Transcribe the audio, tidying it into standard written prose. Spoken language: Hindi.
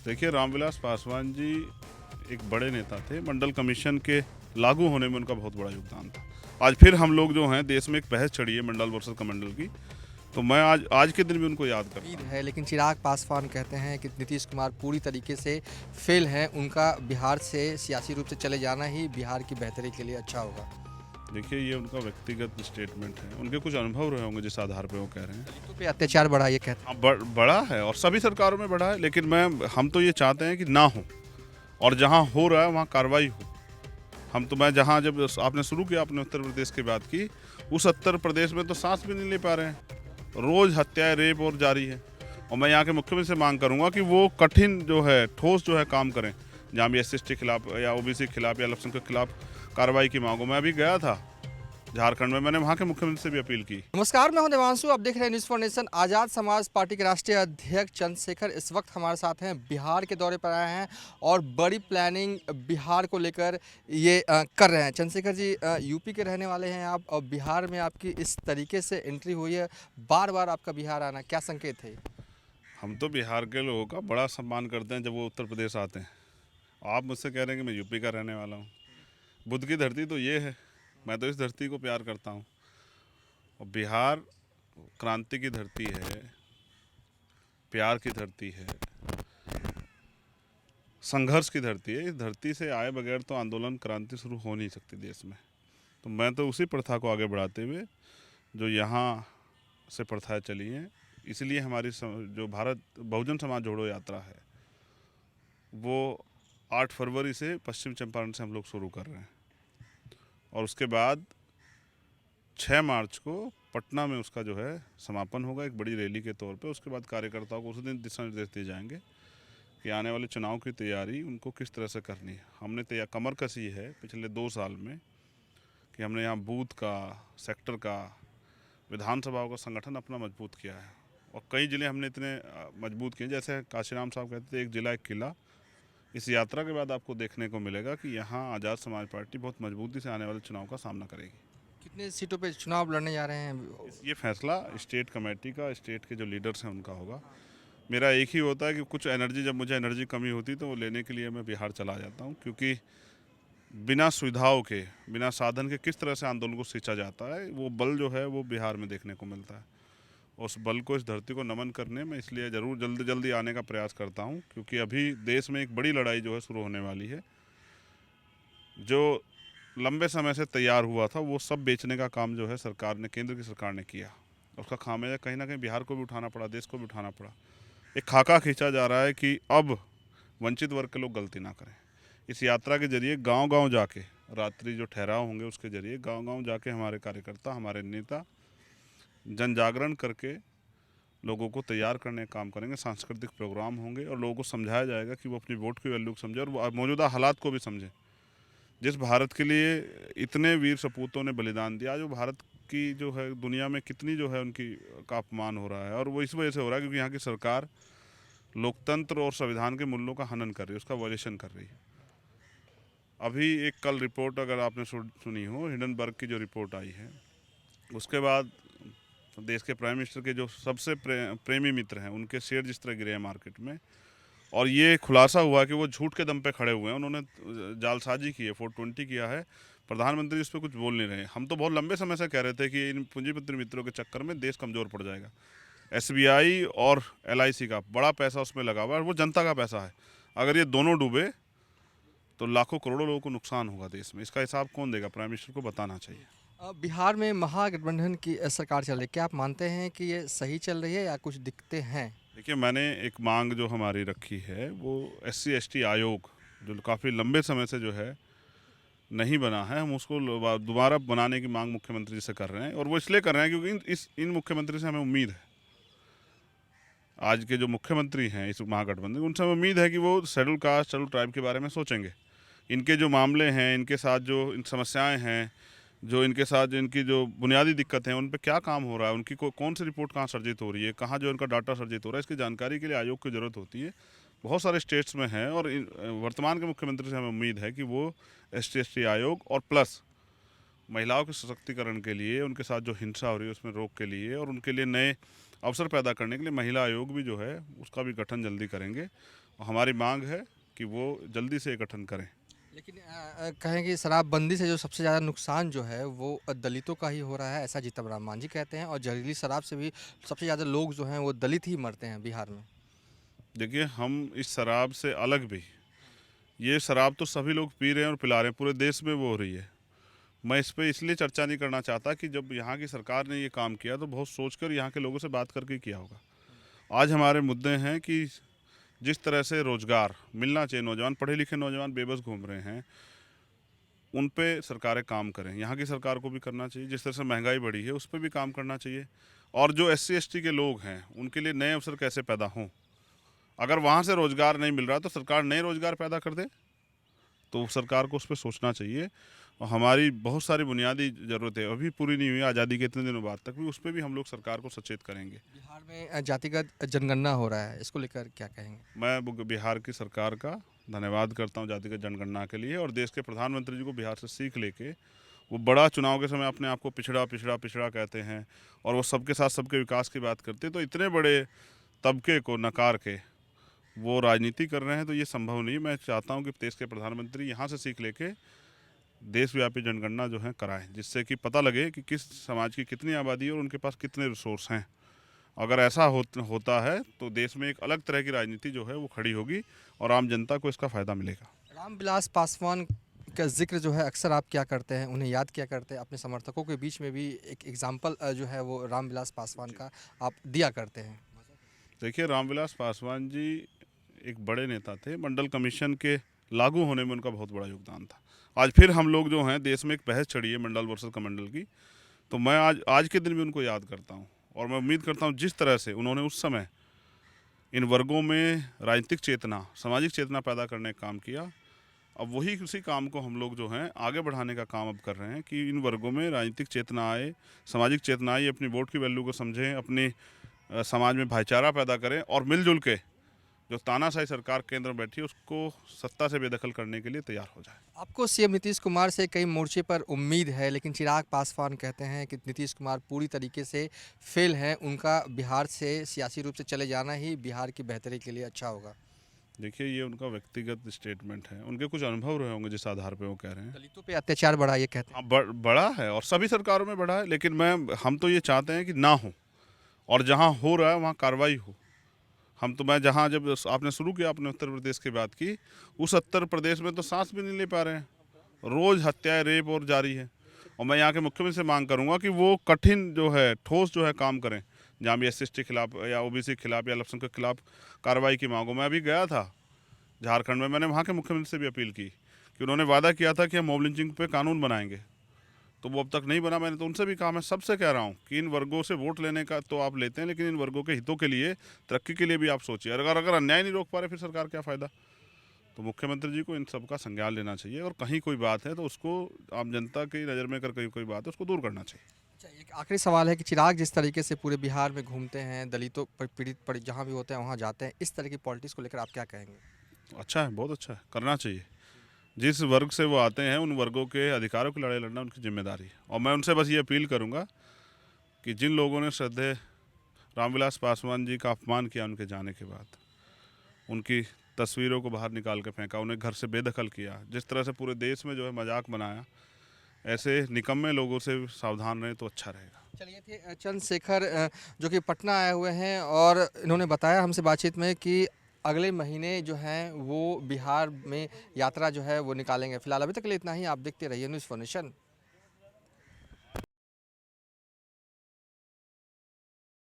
देखिए, रामविलास पासवान जी एक बड़े नेता थे। मंडल कमीशन के लागू होने में उनका बहुत बड़ा योगदान था। आज फिर हम लोग जो हैं, देश में एक बहस चढ़ी है मंडल वर्सेस कमंडल की, तो मैं आज आज के दिन भी उनको याद करता उम्मीद हूँ। है, लेकिन चिराग पासवान कहते हैं कि नीतीश कुमार पूरी तरीके से फेल हैं। उनका बिहार से सियासी रूप से चले जाना ही बिहार की बेहतरी के लिए अच्छा होगा। देखिए, ये उनका व्यक्तिगत स्टेटमेंट है। उनके कुछ अनुभव रहे होंगे जिस आधार पे वो कह रहे हैं। दलितों पे अत्याचार बढ़ा ये कहते हाँ, बड़ा है और सभी सरकारों में बढ़ा है, लेकिन हम तो ये चाहते हैं कि ना हो, और जहाँ हो रहा है वहाँ कार्रवाई हो। मैं जहाँ जब आपने शुरू किया, आपने उत्तर प्रदेश की बात की, उस उत्तर प्रदेश में तो सांस भी नहीं ले पा रहे हैं। रोज हत्याएं, रेप और जारी है। और मैं यहाँ के मुख्यमंत्री से मांग करूंगा कि वो कठिन जो है, ठोस जो है काम करें। जहाँ भी SC/ST के खिलाफ या OBC के खिलाफ या अल्पसंख्यक के खिलाफ कार्रवाई की मांगो। मैं अभी गया था झारखंड में, मैंने वहाँ के मुख्यमंत्री से भी अपील की। हैं। नमस्कार, मैं हूं देवांशु। आप देख रहे हैं न्यूज़ फॉर नेशन। आज़ाद समाज पार्टी के राष्ट्रीय अध्यक्ष चंद्रशेखर इस वक्त हमारे साथ हैं। बिहार के दौरे पर आए हैं और बड़ी प्लानिंग बिहार को लेकर ये कर रहे हैं। चंद्रशेखर जी, यूपी के रहने वाले हैं आप, और बिहार में आपकी इस तरीके से एंट्री हुई है। बार बार आपका बिहार आना क्या संकेत है? हम तो बिहार के लोगों का बड़ा सम्मान करते हैं जब वो उत्तर प्रदेश आते हैं। आप मुझसे कह रहे हैं कि मैं यूपी का रहने वाला हूँ। बुद्ध की धरती तो ये है। मैं तो इस धरती को प्यार करता हूँ। और बिहार क्रांति की धरती है, प्यार की धरती है, संघर्ष की धरती है। इस धरती से आए बगैर तो आंदोलन, क्रांति शुरू हो नहीं सकती देश में। तो मैं तो उसी प्रथा को आगे बढ़ाते हुए, जो यहाँ से प्रथाएं चली हैं, इसलिए हमारी जो भारत बहुजन समाज जोड़ो यात्रा है, वो 8 फरवरी से पश्चिम चंपारण से हम लोग शुरू कर रहे हैं। और उसके बाद 6 मार्च को पटना में उसका जो है समापन होगा, एक बड़ी रैली के तौर पे। उसके बाद कार्यकर्ताओं को उस दिन दिशा निर्देश दिए जाएंगे कि आने वाले चुनाव की तैयारी उनको किस तरह से करनी है। हमने कमर कसी है पिछले 2 साल में कि हमने यहाँ बूथ का, सेक्टर का, विधानसभाओं का संगठन अपना मजबूत किया है। और कई ज़िले हमने इतने मजबूत किए, जैसे काशीराम साहब कहते थे, एक ज़िला एक किला। इस यात्रा के बाद आपको देखने को मिलेगा कि यहाँ आज़ाद समाज पार्टी बहुत मजबूती से आने वाले चुनाव का सामना करेगी। कितने सीटों पे चुनाव लड़ने जा रहे हैं? ये फैसला स्टेट कमेटी का, स्टेट के जो लीडर्स हैं उनका होगा। मेरा एक ही होता है कि कुछ एनर्जी, जब मुझे एनर्जी कमी होती तो वो लेने के लिए मैं बिहार चला जाता हूँ, क्योंकि बिना सुविधाओं के, बिना साधन के किस तरह से आंदोलन को सींचा जाता है, वो बल जो है वो बिहार में देखने को मिलता है। उस बल को, इस धरती को नमन करने में इसलिए ज़रूर जल्दी जल्दी आने का प्रयास करता हूँ, क्योंकि अभी देश में एक बड़ी लड़ाई जो है शुरू होने वाली है। जो लंबे समय से तैयार हुआ था, वो सब बेचने का काम जो है सरकार ने, केंद्र की सरकार ने किया। उसका खामियाजा कहीं ना कहीं बिहार को भी उठाना पड़ा, देश को भी उठाना पड़ा। एक खाका खींचा जा रहा है कि अब वंचित वर्ग के लोग गलती ना करें। इस यात्रा के जरिए गांव-गांव जाके, रात्रि जो ठहराव होंगे उसके जरिए गांव-गांव जाके हमारे कार्यकर्ता, हमारे नेता जन जागरण करके लोगों को तैयार करने का काम करेंगे। सांस्कृतिक प्रोग्राम होंगे और लोगों को समझाया जाएगा कि वो अपनी वोट की वैल्यू को समझे और वो मौजूदा हालात को भी समझें। जिस भारत के लिए इतने वीर सपूतों ने बलिदान दिया, जो भारत की जो है दुनिया में कितनी जो है उनकी का अपमान हो रहा है, और वो इस वजह से हो रहा है क्योंकि यहाँ की सरकार लोकतंत्र और संविधान के मूल्यों का हनन कर रही है, उसका वॉयलेशन कर रही है। अभी एक कल रिपोर्ट अगर आपने सुनी हो, हिंडनबर्ग की जो रिपोर्ट आई है, उसके बाद देश के प्राइम मिनिस्टर के जो सबसे प्रेमी मित्र हैं, उनके शेयर जिस तरह गिरे हैं मार्केट में, और ये खुलासा हुआ कि वो झूठ के दम पे खड़े हुए हैं, उन्होंने जालसाजी की है, 420 किया है। प्रधानमंत्री इस पर कुछ बोल नहीं रहे। हम तो बहुत लंबे समय से कह रहे थे कि इन पूंजीपति मित्रों के चक्कर में देश कमज़ोर पड़ जाएगा। SBI और LIC का बड़ा पैसा उसमें लगा हुआ है, वो जनता का पैसा है। अगर ये दोनों डूबे तो लाखों करोड़ों लोगों को नुकसान होगा देश में। इसका हिसाब कौन देगा? प्राइम मिनिस्टर को बताना चाहिए। बिहार में महागठबंधन की सरकार चल रही है। क्या आप मानते हैं कि ये सही चल रही है या कुछ दिक्कतें हैं? देखिए, मैंने एक मांग जो हमारी रखी है, वो SC/ST आयोग जो काफ़ी लंबे समय से जो है नहीं बना है, हम उसको दोबारा बनाने की मांग मुख्यमंत्री से कर रहे हैं। और वो इसलिए कर रहे हैं क्योंकि इन मुख्यमंत्री से हमें उम्मीद है, आज के जो मुख्यमंत्री हैं इस महागठबंधन, उनसे हमें उम्मीद है कि वो शेड्यूल कास्ट, शेड्यूल ट्राइब के बारे में सोचेंगे। इनके जो मामले हैं, इनके साथ जो इन समस्याएं हैं, जो इनके साथ जो इनकी जो बुनियादी दिक्कत है, उन पे क्या काम हो रहा है, उनकी कौन सी रिपोर्ट कहाँ सर्जित हो रही है, कहाँ जो इनका डाटा सर्जित हो रहा है, इसकी जानकारी के लिए आयोग की ज़रूरत होती है। बहुत सारे स्टेट्स में है, और वर्तमान के मुख्यमंत्री से हमें उम्मीद है कि वो ST/ST आयोग और प्लस महिलाओं के सशक्तिकरण के लिए, उनके साथ जो हिंसा हो रही है उसमें रोक के लिए, और उनके लिए नए अवसर पैदा करने के लिए महिला आयोग भी जो है उसका भी गठन जल्दी करेंगे। और हमारी मांग है कि वो जल्दी से ये गठन करें। लेकिन कहें कि शराबबंदी से जो सबसे ज़्यादा नुकसान जो है वो दलितों का ही हो रहा है, ऐसा जीतन राम मांझी कहते हैं। और जहरीली शराब से भी सबसे ज़्यादा लोग जो हैं वो दलित ही मरते हैं बिहार में। देखिए, हम इस शराब से अलग भी, ये शराब तो सभी लोग पी रहे हैं और पिला रहे हैं, पूरे देश में वो हो रही है। मैं इस पे इसलिए चर्चा नहीं करना चाहता कि जब यहाँ की सरकार ने ये काम किया तो बहुत सोचकर यहाँ के लोगों से बात करके किया होगा। आज हमारे मुद्दे हैं कि जिस तरह से रोज़गार मिलना चाहिए, नौजवान पढ़े लिखे नौजवान बेबस घूम रहे हैं, उन पे सरकारें काम करें। यहाँ की सरकार को भी करना चाहिए। जिस तरह से महंगाई बढ़ी है उस पर भी काम करना चाहिए। और जो SC ST के लोग हैं उनके लिए नए अवसर कैसे पैदा हों। अगर वहाँ से रोज़गार नहीं मिल रहा तो सरकार नए रोज़गार पैदा कर दे, तो सरकार को उस पर सोचना चाहिए। और हमारी बहुत सारी बुनियादी ज़रूरतें अभी पूरी नहीं हुई आज़ादी के इतने दिनों बाद तक भी, उस पर भी हम लोग सरकार को सचेत करेंगे। बिहार में जातिगत जनगणना हो रहा है, इसको लेकर क्या कहेंगे? मैं बिहार की सरकार का धन्यवाद करता हूं जातिगत जनगणना के लिए, और देश के प्रधानमंत्री जी को बिहार से सीख लेके वो बड़ा चुनाव के समय अपने आप को पिछड़ा पिछड़ा पिछड़ा कहते हैं और वो सबके साथ सबके विकास की बात करते हैं, तो इतने बड़े तबके को नकार के वो राजनीति कर रहे हैं, तो ये संभव नहीं। मैं चाहता हूं कि देश के प्रधानमंत्री यहाँ से सीख लेके देशव्यापी जनगणना जो है कराएं, जिससे कि पता लगे कि किस समाज की कितनी आबादी है और उनके पास कितने रिसोर्स हैं। अगर ऐसा होता है तो देश में एक अलग तरह की राजनीति जो है वो खड़ी होगी और आम जनता को इसका फ़ायदा मिलेगा। रामविलास पासवान का जिक्र जो है अक्सर आप क्या करते हैं, उन्हें याद क्या करते हैं? अपने समर्थकों के बीच में भी एक एग्जाम्पल जो है वो रामविलास पासवान का आप दिया करते हैं। देखिए, रामविलास पासवान जी एक बड़े नेता थे। मंडल कमीशन के लागू होने में उनका बहुत बड़ा योगदान था। आज फिर हम लोग जो हैं, देश में एक बहस चढ़ी है मंडल वर्सेस कमंडल की, तो मैं आज के दिन भी उनको याद करता हूँ। और मैं उम्मीद करता हूँ जिस तरह से उन्होंने उस समय इन वर्गों में राजनीतिक चेतना, सामाजिक चेतना पैदा करने का काम किया, अब वही उसी काम को हम लोग जो हैं आगे बढ़ाने का काम अब कर रहे हैं कि इन वर्गों में राजनीतिक चेतना आए, सामाजिक चेतना आए, अपनी वोट की वैल्यू को समझें, अपनी समाज में भाईचारा पैदा करें और मिलजुल के जो तानाशाही सरकार केंद्र में बैठी है उसको सत्ता से बेदखल करने के लिए तैयार हो जाए। आपको सीएम नीतीश कुमार से कई मोर्चे पर उम्मीद है, लेकिन चिराग पासवान कहते हैं कि नीतीश कुमार पूरी तरीके से फेल हैं। उनका बिहार से सियासी रूप से चले जाना ही बिहार की बेहतरी के लिए अच्छा होगा। देखिए, ये उनका व्यक्तिगत स्टेटमेंट है, उनके कुछ अनुभव रहे होंगे जिस आधार पे वो कह रहे हैं। दलितों पे अत्याचार बढ़ा ये कहते हैं। हाँ, बड़ा है और सभी सरकारों में बढ़ा है, लेकिन हम तो ये चाहते हैं कि ना हो, और जहाँ हो रहा है वहाँ कार्रवाई हो। मैं जहाँ जब आपने शुरू किया, आपने उत्तर प्रदेश की बात की, उस उत्तर प्रदेश में तो सांस भी नहीं ले पा रहे हैं, रोज़ हत्याएं, रेप और जारी है। और मैं यहाँ के मुख्यमंत्री से मांग करूँगा कि वो कठिन जो है, ठोस जो है काम करें, जहाँ भी SC ST के खिलाफ या OBC के खिलाफ या अल्पसंख्यक के खिलाफ कार्रवाई की मांग हो। मैं अभी गया था झारखंड में, मैंने वहाँ के मुख्यमंत्री से भी अपील की कि उन्होंने वादा किया था कि हम मॉब लिंचिंग पे कानून बनाएंगे, तो वो अब तक नहीं बना। मैंने तो उनसे भी कहा, मैं सबसे कह रहा हूँ कि इन वर्गों से वोट लेने का तो आप लेते हैं, लेकिन इन वर्गों के हितों के लिए, तरक्की के लिए भी आप सोचिए। अगर अन्याय नहीं रोक पा रहे फिर सरकार क्या फ़ायदा। तो मुख्यमंत्री जी को इन सब का संज्ञान लेना चाहिए, और कहीं कोई बात है तो उसको आम जनता की नज़र में कर कहीं कोई बात है उसको दूर करना चाहिए। अच्छा, एक आखिरी सवाल है कि चिराग जिस तरीके से पूरे बिहार में घूमते हैं, दलितों पर पीड़ित पर जहाँ भी होते हैं वहाँ जाते हैं, इस तरह की पॉलिटिक्स को लेकर आप क्या कहेंगे? अच्छा है, बहुत अच्छा है, करना चाहिए। जिस वर्ग से वो आते हैं उन वर्गों के अधिकारों की लड़ाई लड़ना उनकी जिम्मेदारी है। और मैं उनसे बस ये अपील करूँगा कि जिन लोगों ने श्रद्धेय रामविलास पासवान जी का अपमान किया उनके जाने के बाद, उनकी तस्वीरों को बाहर निकाल के फेंका, उन्हें घर से बेदखल किया, जिस तरह से पूरे देश में जो है मजाक बनाया, ऐसे निकम्मे लोगों से सावधान रहें तो अच्छा रहेगा। चलिए, थे चंद्रशेखर जो कि पटना आए हुए हैं और इन्होंने बताया हमसे बातचीत में कि अगले महीने जो हैं वो बिहार में यात्रा जो है वो निकालेंगे। फिलहाल अभी तक के लिए इतना ही। आप देखते रहिए न्यूज़ फॉर नेशन।